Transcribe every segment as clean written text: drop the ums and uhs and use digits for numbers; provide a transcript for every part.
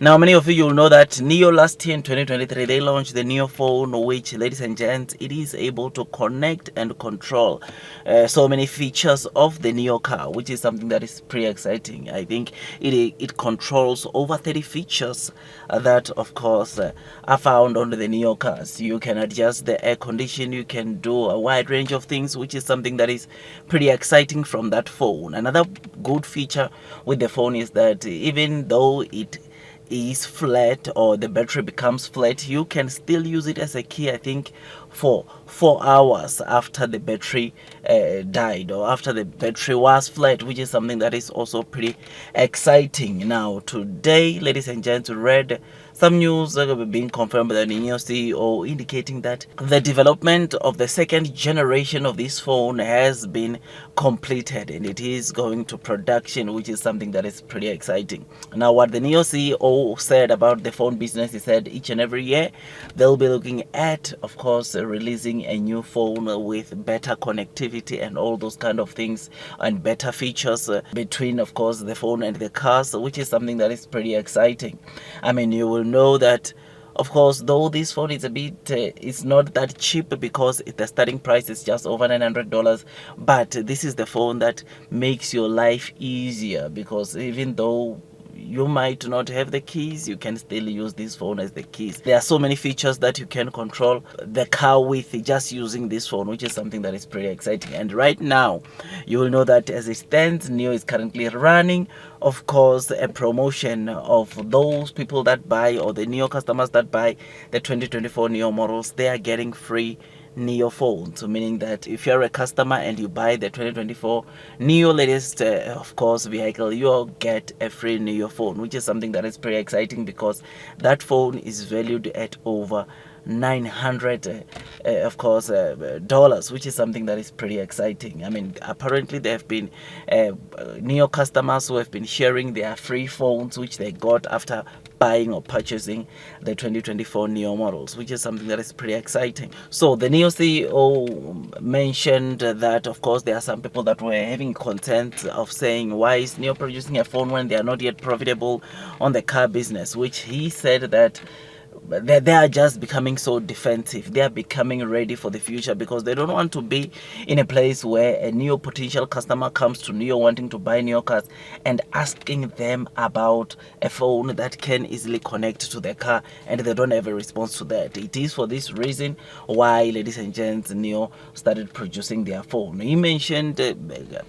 Now, many of you will know that Neo last year in 2023, they launched the Neo phone, which, ladies and gents, it is able to connect and control so many features of the Neo car, which is something that is pretty exciting. I think it controls over 30 features that, of course, are found on the Neo cars. You can adjust the air condition, you can do a wide range of things, which is something that is pretty exciting from that phone. Another good feature with the phone is that even though it is flat or the battery becomes flat, you can still use it as a key, I think, for 4 hours after the battery died, or after the battery was flat, which is something that is also pretty exciting. Now today, ladies and gents, read some news being confirmed by the Neo CEO indicating that the development of the second generation of this phone has been completed and it is going to production, which is something that is pretty exciting. Now, what the Neo CEO said about the phone business, he said each and every year they'll be looking at, of course, releasing a new phone with better connectivity and all those kind of things and better features between, of course, the phone and the cars, which is something that is pretty exciting. I mean, you will know that, of course, though this phone is a bit it's not that cheap because the starting price is just over $900, but this is the phone that makes your life easier, because even though you might not have the keys, you can still use this phone as the keys. There are so many features that you can control the car with just using this phone, which is something that is pretty exciting. And right now, you will know that as it stands, Neo is currently running, of course, a promotion of those people that buy, or the Neo customers that buy the 2024 Neo models. They are getting free Neo phones, meaning that if you're a customer and you buy the 2024 Neo latest, of course, vehicle, you'll get a free Neo phone, which is something that is pretty exciting because that phone is valued at over 900 of course dollars, which is something that is pretty exciting. I mean, apparently there have been Neo customers who have been sharing their free phones which they got after buying or purchasing the 2024 Neo models, which is something that is pretty exciting. So the Neo CEO mentioned that, of course, there are some people that were having concerns of saying, why is Neo producing a phone when they are not yet profitable on the car business, which he said that they are just becoming so defensive. They are becoming ready for the future because they don't want to be in a place where a Neo potential customer comes to Neo wanting to buy Neo cars and asking them about a phone that can easily connect to their car and they don't have a response to that. It is for this reason why, ladies and gents, Neo started producing their phone. He mentioned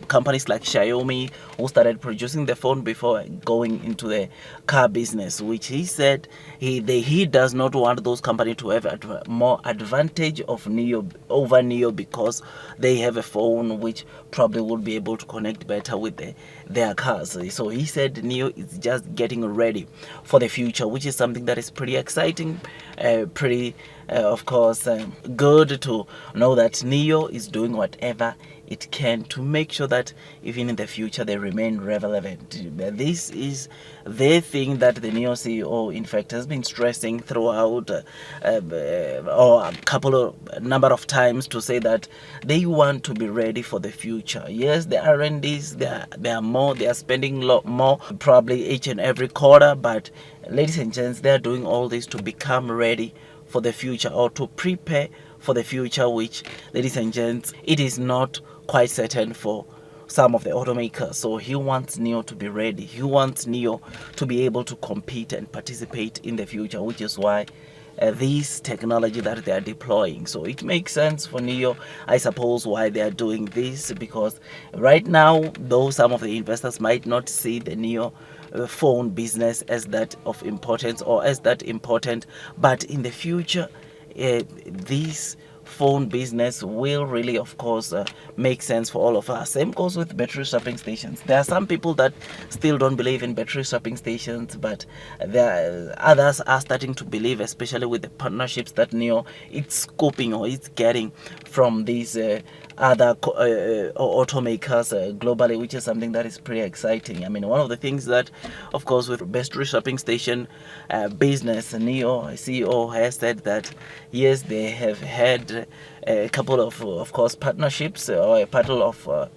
companies like Xiaomi who started producing the phone before going into the car business, which he said he does not want those companies to have more advantage of Neo over Neo because they have a phone which probably will be able to connect better with their cars. So he said Neo is just getting ready for the future, which is something that is pretty exciting, pretty of course good to know that Neo is doing whatever it can to make sure that even in the future they remain relevant. This is the thing that the Neo CEO, in fact, has been stressing throughout or a number of times, to say that they want to be ready for the future. Yes, the R&Ds, they are more, they are spending a lot more probably each and every quarter, but ladies and gents, they are doing all this to become ready for the future, or to prepare for the future, which, ladies and gents, it is not quite certain for some of the automakers. So he wants Neo to be ready. He wants Neo to be able to compete and participate in the future, which is why this technology that they are deploying. So it makes sense for Neo, I suppose, why they are doing this, because right now, though some of the investors might not see the Neo phone business as that of importance or as that important, but in the future, this phone business will really, of course, make sense for all of us. Same goes with battery swapping stations. There are some people that still don't believe in battery swapping stations, but others are starting to believe, especially with the partnerships that Neo is scoping or is getting from these other automakers globally, which is something that is pretty exciting. I mean, one of the things that, of course, with battery swapping station business, Neo CEO has said that yes, they have had a couple of course, partnerships or a couple of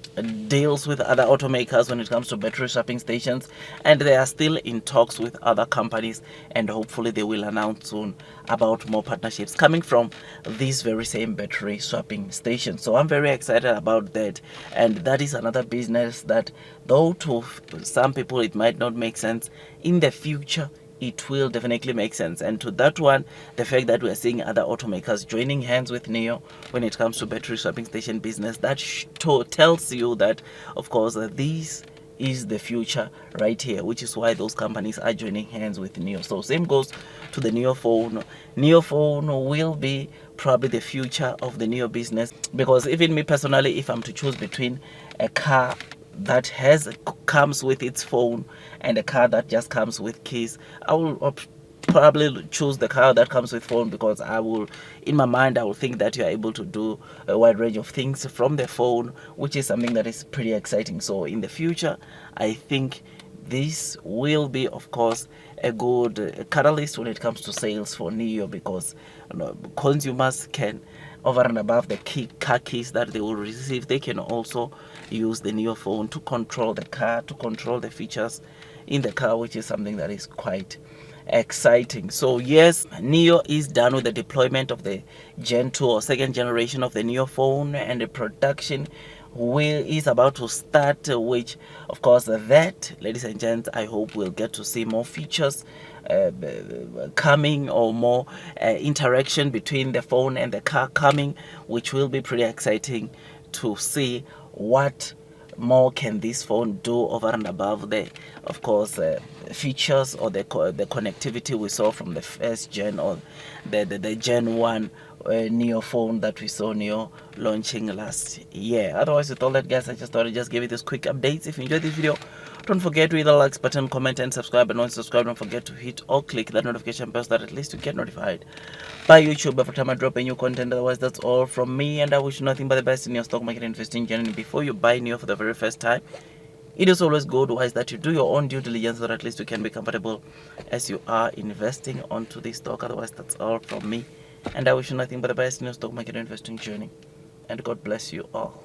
deals with other automakers when it comes to battery swapping stations, and they are still in talks with other companies, and hopefully they will announce soon about more partnerships coming from these very same battery swapping stations. So I'm very excited about that, and that is another business that, though to some people it might not make sense, in the future it will definitely make sense. And to that one, the fact that we are seeing other automakers joining hands with NIO when it comes to battery swapping station business, that tells you that, of course, this is the future right here, which is why those companies are joining hands with NIO. So same goes to the NIO phone. NIO phone will be probably the future of the NIO business, because even me personally, if I'm to choose between a car that comes with its phone and a car that just comes with keys, I will probably choose the car that comes with phone, because I will, in my mind, I will think that you are able to do a wide range of things from the phone, which is something that is pretty exciting. So in the future, I think this will be, of course, a good catalyst when it comes to sales for NIO, because consumers can, over and above the car keys that they will receive, they can also use the NIO phone to control the car, to control the features in the car, which is something that is quite exciting. So yes, NIO is done with the deployment of the Gen 2 or second generation of the NIO phone, and the production is about to start, which of course that, ladies and gents, I hope we'll get to see more features coming, or more interaction between the phone and the car coming, which will be pretty exciting to see what more can this phone do over and above the, of course, features or the connectivity we saw from the first gen, or the Gen 1 NIO phone that we saw NIO launching last year. Otherwise, with all that, guys, I just thought I'd just give you this quick updates. If you enjoyed this video, don't forget to hit the likes button, comment and subscribe. And once subscribed, don't forget to hit or click that notification bell, so that at least you get notified by YouTube every time I drop a new content. Otherwise, that's all from me, and I wish you nothing but the best in your stock market investing journey. Before you buy NIO for the very first time, it is always good, wise, that you do your own due diligence, so that at least you can be comfortable as you are investing onto this stock. Otherwise, that's all from me, and I wish you nothing but the best in your stock market investing journey. And God bless you all.